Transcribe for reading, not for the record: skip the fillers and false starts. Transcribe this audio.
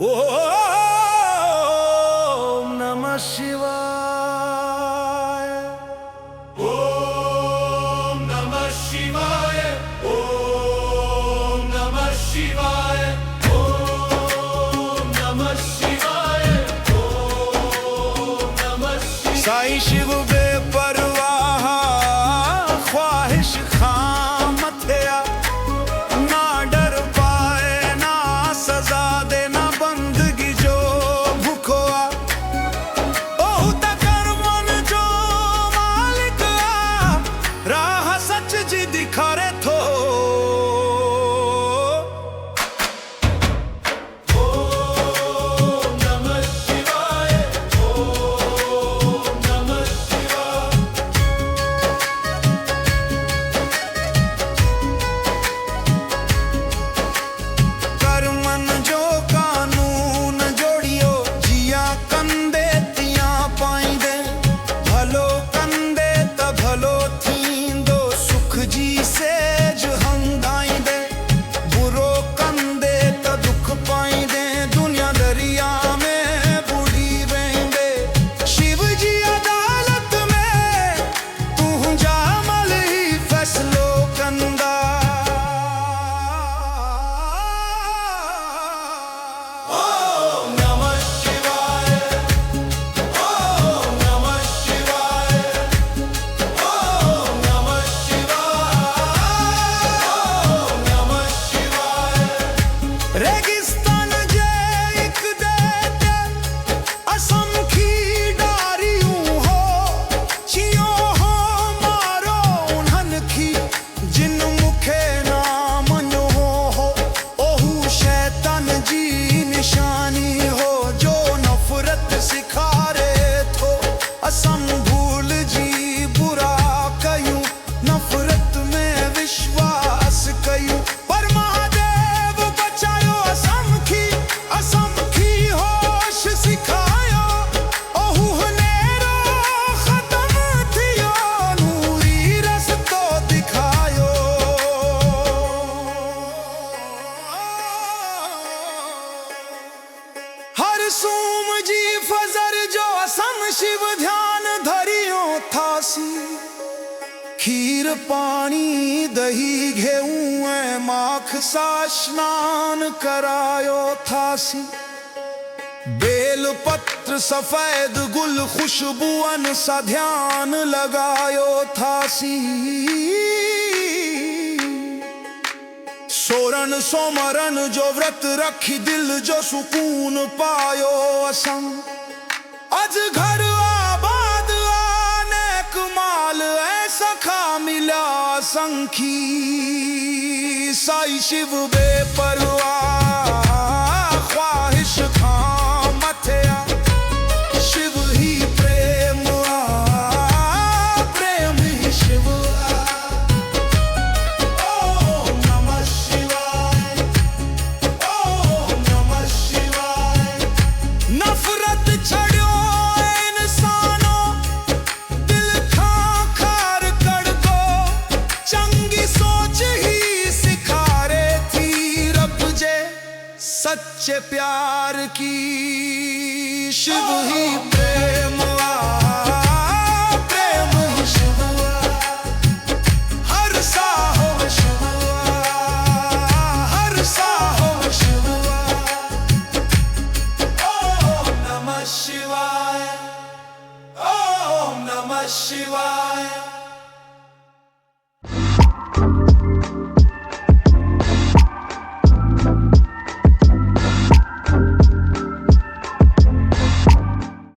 ओम नमः शिवाय। ओम नमः शिवाय। ओम नमः शिवाय। ओम नमः शिवाय। ओम नमः शिवाय। साईं शिव बेपरवाह ख्वाहिश खां मथिया, ना डर पाए ना सजा दे ना बंदगी जो भुखोआ। ओहू तकर मन जो मालिक आ, राह सच जी दिखारे थो। ओम नमः शिवाय। ओम नमः शिवाय। कर मन जो कानून जोड़ियो, जिया कंदे तिया पाइंदे। भलो कंदे त भलो थींदो, सुख जी सेज हंगाइंदे। बुरो कंदे त दुख पाइंदे, दुनिया दरिया में बुड़ी वेंदे। शिव जी अदालत में तू जामल ही फैसलो कंदा। ओम नमः शिवाय। ओम नमः शिवाय। ओम नमः शिवाय। ओम नमः शिवाय। रेगिस्तान जे एक देते असंखी डारियूं हो, चियो हो मारो उन्हनि खी जिन मुखे ना मञो हो। ओहू शैतान जी निशानी हो, जो नफ़रत सिखारे थो। असम भूल जी बुरा कयूं, नफ़रत में विश्वास कयूं। पर महादेव बचायो असमखी होश सिखायो। ओहू हनेरो ख़त्म थियो, नूरी रस्तो दिखायो। हर सूम जी फजर जो असम शिव ध्यान धरियो थासी। खीर पानी दही घेऊं ऐं माख सा स्नान करायो थासी। बेल पत्र सफेद गुल खुशबुअन सा ध्यान लगायो थासी। सोरन सोमरन जो व्रत रखी, दिल जो सुकून पायो असम। अज घर आबाद अनेक माल ऐसा खा मिला संखी। साई शिव बेपरवाह ख्वाहिश खां मथिया, शिव ही प्रेम आ, प्रेम ही शिव आ। ओम नमः शिवाय। ओम नमः शिवाय। नफरत छड़ियो इंसानो, दिल खां खार कर दो। चंगी सोच ही सिखारे थी रब जे सच्चे प्यार की। शिव ही प्रेम आ, प्रेम ही शिव आ। हर साहो में शिव आ, हर साहो में शिव आ। ओम नमः शिवाय। ओम नमः शिवाय।